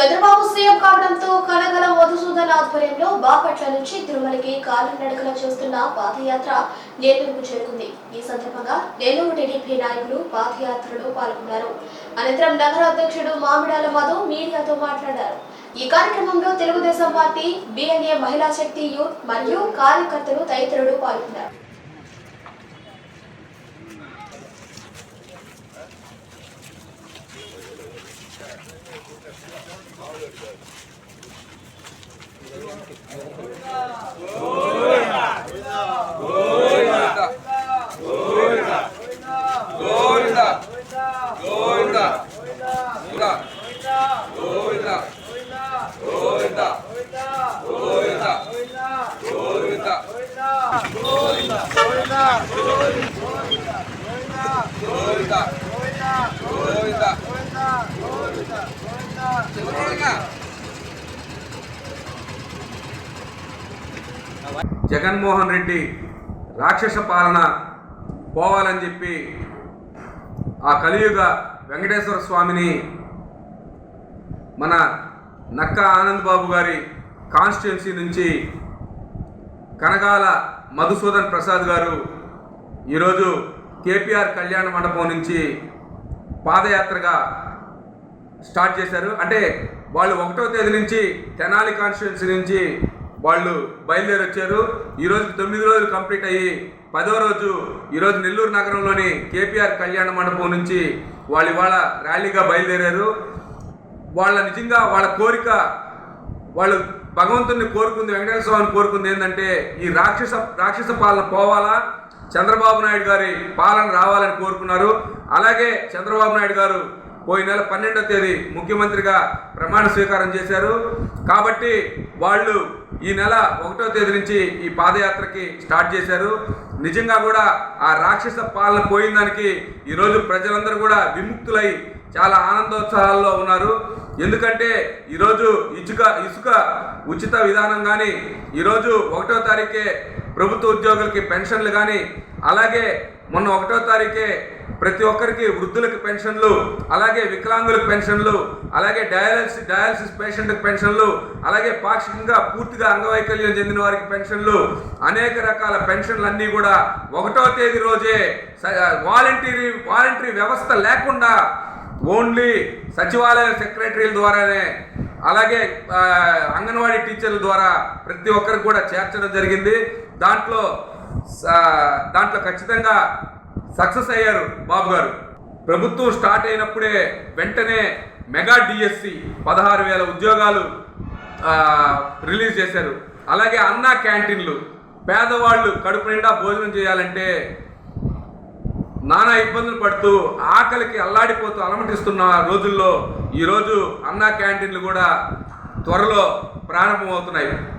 Chandrababu CM కావడంతో కనగల మధుసూదన్ ఆధ్వర్యంలో బాపట్ల నుంచి తిరుమలకి కాలినడకన చేస్తున్న పాదయాత్ర నెల్లూరుకు చేరుకుంది. ఈ సందర్భంగా నెల్లూరు టీడీపీ నాయకులు పాదయాత్రలో పాల్గొన్నారు. అనంతరం నగర అధ్యక్షుడు మామిడాల మధు మీడియాతో మాట్లాడారు. ఈ కార్యక్రమంలో తెలుగుదేశం పార్టీ, బిఎన్ఏ మహిళా శక్తి యూత్ మరియు కార్యకర్తలు తదితరులు పాల్గొన్నారు. జగన్మోహన్ రెడ్డి రాక్షస పాలన పోవాలని చెప్పి ఆ కలియుగ వెంకటేశ్వర స్వామిని మన నక్కా ఆనంద్ బాబు గారి కాన్స్టిట్యున్సీ నుంచి కనగాల మధుసూదన్ ప్రసాద్ గారు ఈరోజు కేపీఆర్ కళ్యాణ మండపం నుంచి పాదయాత్రగా స్టార్ట్ చేశారు. అంటే వాళ్ళు 1వ తేదీ నుంచి తెనాలి కాన్స్టిట్యున్సీ నుంచి వాళ్ళు బయలుదేరి వచ్చారు. ఈరోజు 9 రోజులు కంప్లీట్ అయ్యి 10వ రోజు ఈరోజు నెల్లూరు నగరంలోని కేపీఆర్ కళ్యాణ మండపం నుంచి వాళ్ళు ఇవాళ ర్యాలీగా బయలుదేరారు. వాళ్ళ నిజంగా వాళ్ళ కోరిక, వాళ్ళు భగవంతుని కోరుకుంది, వెంకటేశ్వర స్వామిని కోరుకుంది ఏంటంటే ఈ రాక్షస పాలన పోవాలా, చంద్రబాబు నాయుడు గారి పాలన రావాలని కోరుకున్నారు. అలాగే చంద్రబాబు నాయుడు గారు పోయిన నెల 12వ తేదీ ముఖ్యమంత్రిగా ప్రమాణ స్వీకారం చేశారు. కాబట్టి వాళ్ళు ఈ నెల 1వ తేదీ నుంచి ఈ పాదయాత్రకి స్టార్ట్ చేశారు. నిజంగా కూడా ఆ రాక్షస పాలన పోయిన దానికి ఈరోజు ప్రజలందరూ కూడా విముక్తులై చాలా ఆనందోత్సాహాల్లో ఉన్నారు. ఎందుకంటే ఈరోజు ఇసుక ఉచిత విధానం కానీ, ఈరోజు 1వ తారీఖే ప్రభుత్వ ఉద్యోగులకి పెన్షన్లు కానీ, అలాగే మొన్న 1వ తారీఖే ప్రతి ఒక్కరికి వృద్ధులకు పెన్షన్లు, అలాగే వికలాంగులకు పెన్షన్లు, అలాగే డయాలసిస్ పేషెంట్కి పెన్షన్లు, అలాగే పాక్షికంగా పూర్తిగా అంగవైకల్యం చెందిన వారికి పెన్షన్లు, అనేక రకాల పెన్షన్లు అన్నీ కూడా 1వ తేదీ రోజే వాలంటరీ వ్యవస్థ లేకుండా ఓన్లీ సచివాలయ సెక్రటరీల ద్వారానే, అలాగే అంగన్వాడీ టీచర్ల ద్వారా ప్రతి ఒక్కరికి కూడా చేర్చడం జరిగింది. దాంట్లో ఖచ్చితంగా సక్సెస్ అయ్యారు బాబు గారు. ప్రభుత్వం స్టార్ట్ అయినప్పుడే వెంటనే మెగా డిఎస్సి 16,000 ఉద్యోగాలు రిలీజ్ చేశారు. అలాగే అన్నా క్యాంటీన్లు, పేదవాళ్ళు కడుపు నిండా భోజనం చేయాలంటే నానా ఇబ్బందులు పడుతూ ఆకలికి అల్లాడిపోతూ అలమటిస్తున్న రోజుల్లో ఈరోజు అన్నా క్యాంటీన్లు కూడా త్వరలో ప్రారంభమవుతున్నాయి.